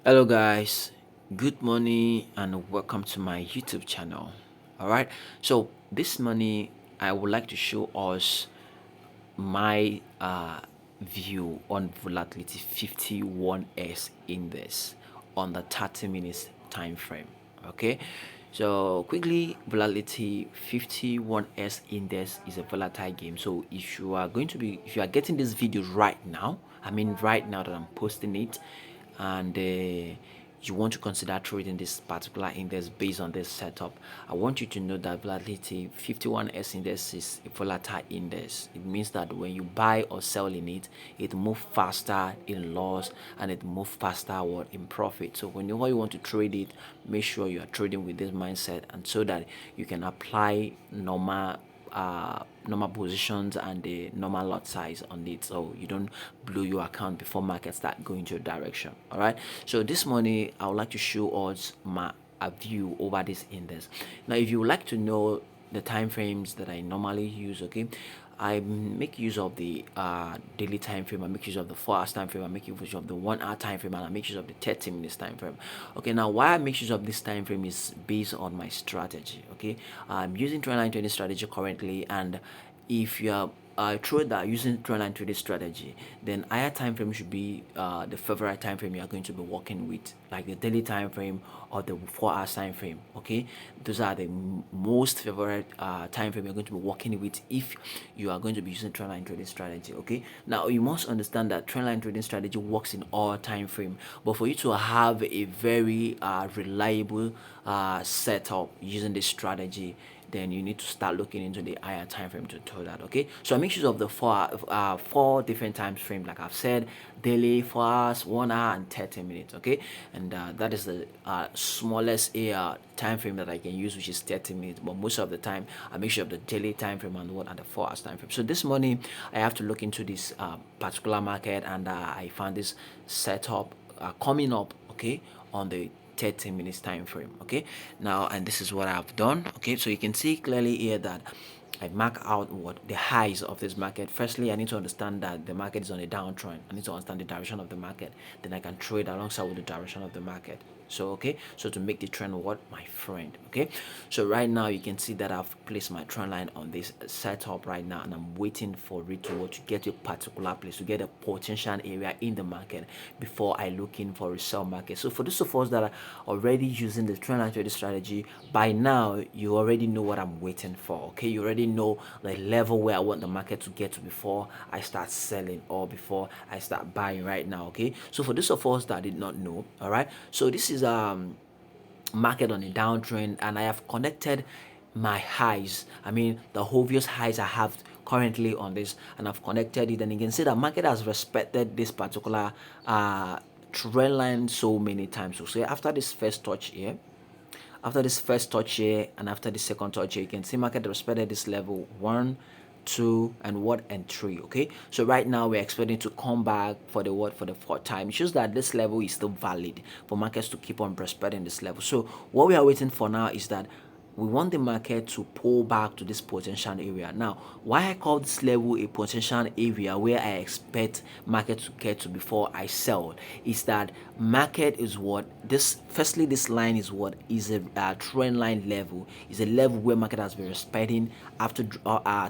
Hello guys, good morning and welcome to my YouTube channel. All right, so this morning I would like to show us my view on volatility 51s index on the 30 minutes time frame. Okay, so quickly, volatility 51s index is a volatile game. So if you are getting this video right now, I mean right now that I'm posting it, and you want to consider trading this particular index based on this setup, I want you to know that volatility 51s index is a volatile index. It means that when you buy or sell in it, it moves faster in loss and it moves faster what in profit. So whenever you want to trade it, make sure you are trading with this mindset, and so that you can apply normal positions and the normal lot size on it, so you don't blow your account before markets start going to a direction. All right, so this morning I would like to show us my a view over this index. Now if you would like to know the time frames that I normally use, okay, I make use of the daily time frame, I make use of the 4 hours time frame, I make use of the 1 hour time frame, and I make use of the 30 minutes time frame. Okay, now why I make use of this time frame is based on my strategy. Okay, I'm using trendline trading strategy currently, and if you are a trader using trendline trading strategy, then higher time frame should be the favorite time frame you are going to be working with, like the daily time frame or the 4 hours time frame. Okay, those are the most favorite time frame you're going to be working with if you are going to be using trendline trading strategy. Okay, now you must understand that trendline trading strategy works in all time frame, but for you to have a very reliable setup using this strategy, then you need to start looking into the higher time frame to do that. Okay, so I make use of the four different time frame, like I've said: daily, 4 hours, 1 hour, and 30 minutes. Okay, and that is the smallest time frame that I can use, which is 30 minutes. But most of the time I make sure of the daily time frame and the 4 hours time frame. So this morning I have to look into this particular market, and I found this setup coming up, okay, on the 30 minutes time frame. Okay, now, and this is what I've done. Okay, so you can see clearly here that I mark out what the highs of this market. Firstly, I need to understand that the market is on a downtrend. I need to understand the direction of the market, then I can trade alongside with the direction of the market. So okay, so to make the trend what my friend. Okay, so right now you can see that I've placed my trend line on this setup right now, and I'm waiting for it to get to a particular place, to get a potential area in the market before I look in for a sell market. So for those of us that are already using the trend line trading strategy, by now you already know what I'm waiting for. Okay, you already know the level where I want the market to get to before I start selling or before I start buying right now. Okay, so for those of us that did not know, all right, so this is market on a downtrend, and I have connected my highs, I mean the obvious highs I have currently on this, and I've connected it, and you can see that market has respected this particular trend line so many times. So after this first touch here, and after the second touch here, you can see market respected this level 1, 2, and 3. Okay, so right now we're expecting to come back for the for the fourth time. It shows that this level is still valid for markets to keep on respecting this level. So what we are waiting for now is that we want the market to pull back to this potential area. Now, why I call this level a potential area where I expect market to get to before I sell is that market is what this firstly, this line is what is a trend line level, is a level where market has been respecting after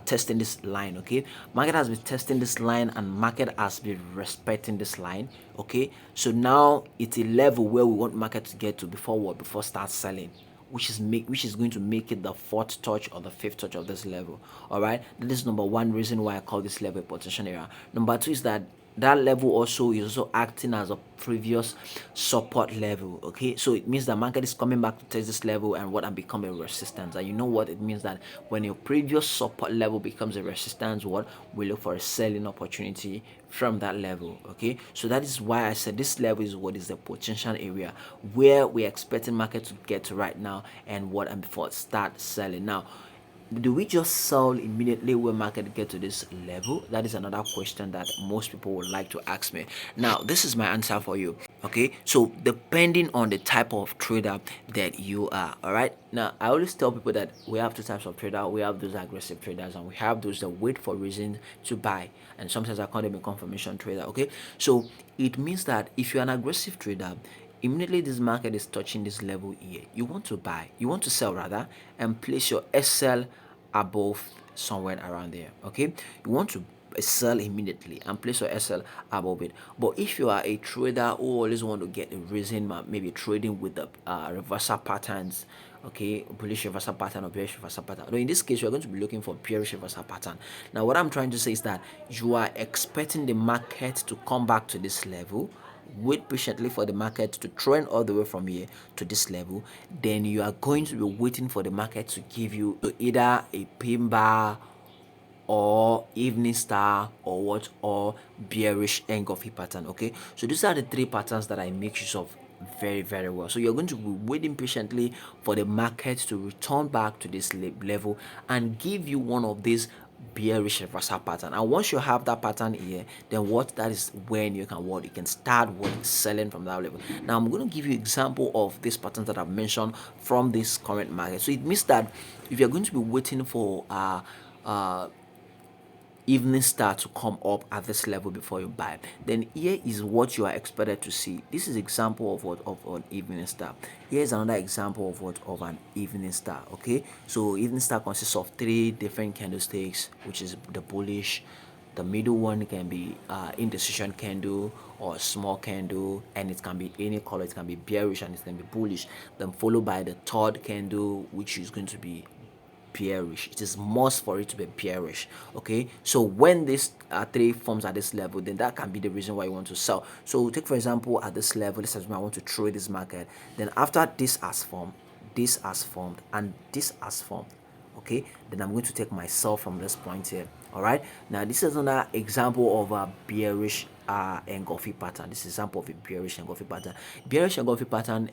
testing this line. Okay, market has been testing this line and market has been respecting this line. Okay, so now it's a level where we want market to get to before what, before start selling, which is going to make it the fourth touch or the fifth touch of this level. All right, that is number one reason why I call this level a potential area. Number two is that that level also is also acting as a previous support level. Okay, so it means that market is coming back to test this level and what, and become a resistance. And you know what it means, that when your previous support level becomes a resistance, what, we look for a selling opportunity from that level. Okay, so that is why I said this level is what is the potential area where we're expecting market to get to right now, and what, and before it start selling. Now, do we just sell immediately when market get to this level? That is another question that most people would like to ask me. Now, this is my answer for you. Okay, so depending on the type of trader that you are, all right, now I always tell people that we have two types of trader. We have those aggressive traders, and we have those that wait for reason to buy, and sometimes I call them a confirmation trader. Okay, so it means that if you're an aggressive trader, Immediately this market is touching this level here, you want to buy, you want to sell rather, and place your SL above somewhere around there. Okay, you want to sell immediately and place your SL above it. But if you are a trader who always want to get a reason, maybe trading with the reversal patterns, okay, bullish reversal pattern or bearish reversal pattern. No, in this case, you're going to be looking for bearish reversal pattern. Now, what I'm trying to say is that you are expecting the market to come back to this level. Wait patiently for the market to trend all the way from here to this level. Then you are going to be waiting for the market to give you either a pin bar or evening star or what, or bearish engulfing pattern. Okay, so these are the three patterns that I make use of very very well. So you're going to be waiting patiently for the market to return back to this level and give you one of these bearish reversal pattern. And once you have that pattern here, then what, that is when you can what, you can start selling from that level. Now I'm going to give you example of these patterns that I've mentioned from this current market. So it means that if you're going to be waiting for evening star to come up at this level before you buy, then here is what you are expected to see. This is example of what, of an evening star. Here's another example of what, of an evening star. Okay, so evening star consists of three different candlesticks, which is the bullish, the middle one can be indecision candle or small candle, and it can be any color. It can be bearish and it can be bullish, then followed by the third candle, which is going to be bearish. It is must for it to be bearish. Okay, so when this three forms at this level, then that can be the reason why you want to sell. So take for example at this level, let's assume I want to trade this market. Then after this has formed, this has formed, and this has formed, okay, then I'm going to take my sell from this point here. All right, now this is another example of a bearish engulfing pattern. This is example of a bearish engulfing pattern. Bearish engulfing pattern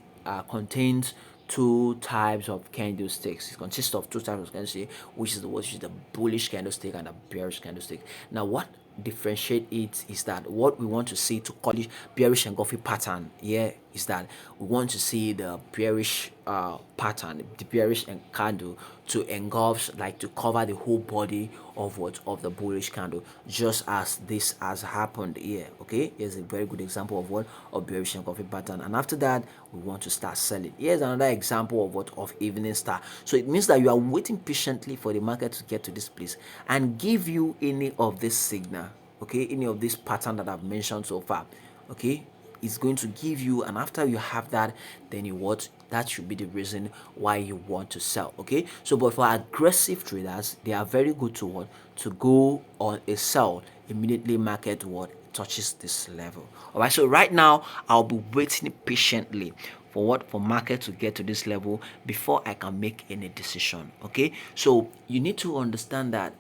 contains two types of candlesticks. It consists of two types of candlesticks, which is the bullish candlestick and the bearish candlestick. Now, what differentiate it is that what we want to see to call it bearish engulfing pattern here is that we want to see the bearish pattern, the bearish candle to engulf, like to cover the whole body of what, of the bullish candle, just as this has happened here. Okay, here's a very good example of what, of bearish engulfing pattern. And after that, we want to start selling. Here's another example of what, of evening star. So it means that you are waiting patiently for the market to get to this place and give you any of this signal, okay, any of this pattern that I've mentioned so far. Okay, it's going to give you, and after you have that, then you what, that should be the reason why you want to sell. Okay, so but for aggressive traders, they are very good to what, to go on a sell immediately market what touches this level. All right, so right now I'll be waiting patiently for what, for market to get to this level before I can make any decision. Okay, so you need to understand that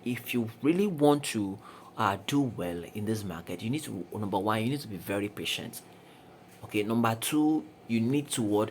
if you really want to do well in this market, you need to, number one, you need to be very patient. Okay, number two, you need to what,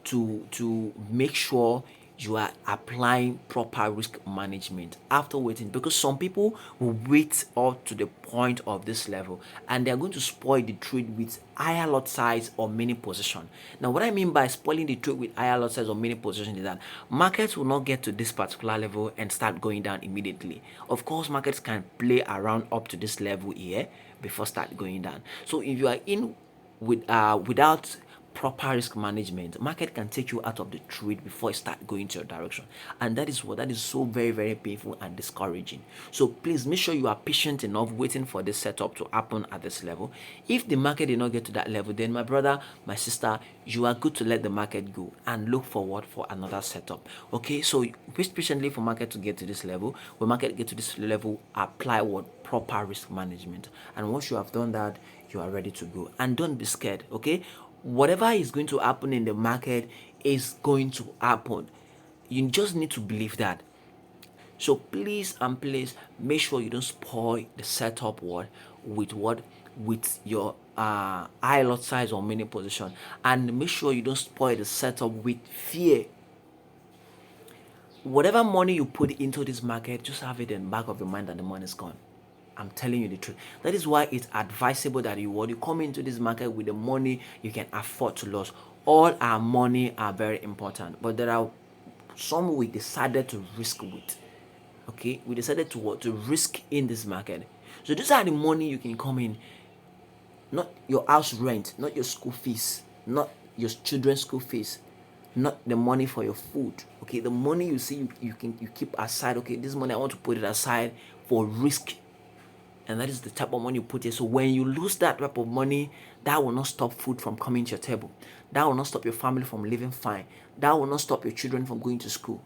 to make sure you are applying proper risk management after waiting, because some people will wait up to the point of this level and they are going to spoil the trade with higher lot size or mini position. Now what I mean by spoiling the trade with higher lot size or mini position is that markets will not get to this particular level and start going down immediately. Of course, markets can play around up to this level here before start going down. So if you are in without proper risk management, market can take you out of the trade before it start going to your direction, and that is what, that is so very very painful and discouraging. So please make sure you are patient enough waiting for this setup to happen at this level. If the market did not get to that level, then my brother, my sister, you are good to let the market go and look forward for another setup. Okay, so wait patiently for market to get to this level. When market get to this level, apply what, proper risk management, and once you have done that, you are ready to go. And don't be scared. Okay, whatever is going to happen in the market is going to happen. You just need to believe that. So please and please make sure you don't spoil the setup what, with your high lot size or mini position, and make sure you don't spoil the setup with fear. Whatever money you put into this market, just have it in the back of your mind that the money is gone. I'm telling you the truth. That is why it's advisable that you come into this market with the money you can afford to lose. All our money are very important, but there are some we decided to risk with. Okay, we decided to what, to risk in this market. So these are the money you can come in, not your house rent, not your school fees. not your children's school fees, not the money for your food. Okay, the money you see you keep aside. Okay, this money I want to put it aside for risk, and that is the type of money you put here. So when you lose that type of money, that will not stop food from coming to your table. That will not stop your family from living fine. That will not stop your children from going to school.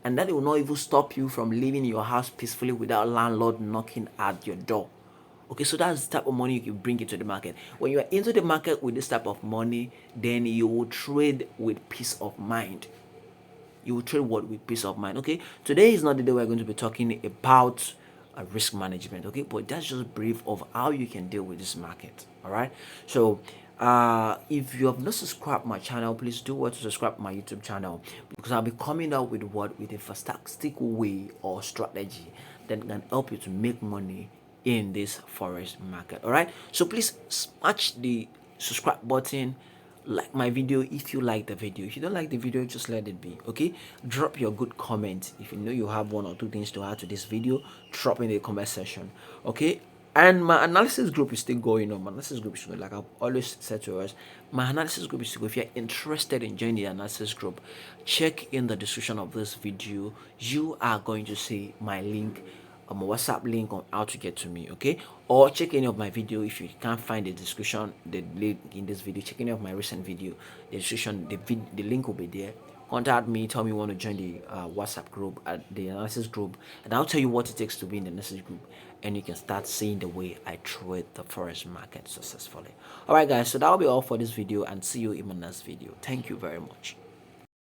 And that will not even stop you from living in your house peacefully without landlord knocking at your door. Okay, so that's the type of money you can bring into the market. When you are into the market with this type of money, then you will trade with peace of mind. You will trade what with peace of mind. Okay, today is not the day we're going to be talking about risk management. Okay, but that's just brief of how you can deal with this market. All right, so if you have not subscribed my channel, please do what to subscribe my YouTube channel, because I'll be coming out with what with a fantastic way or strategy that can help you to make money in this forex market. All right, so please smash the subscribe button, like my video if you like the video. If you don't like the video, just let it be. Okay, drop your good comment. If you know you have one or two things to add to this video, drop in the comment section. Okay, and my analysis group is still going on. My analysis group is still, like I've always said to us, my analysis group is still. If you're interested in joining the analysis group, check in the description of this video. You are going to see my link, my WhatsApp link on how to get to me. Okay, or check any of my video. If you can't find the description, the link in this video, check any of my recent video, the description, the link will be there. Contact me, tell me you want to join the WhatsApp group, at the analysis group, and I'll tell you what it takes to be in the analysis group, and you can start seeing the way I trade the forex market successfully. All right guys, so that will be all for this video, and see you in my next video. Thank you very much.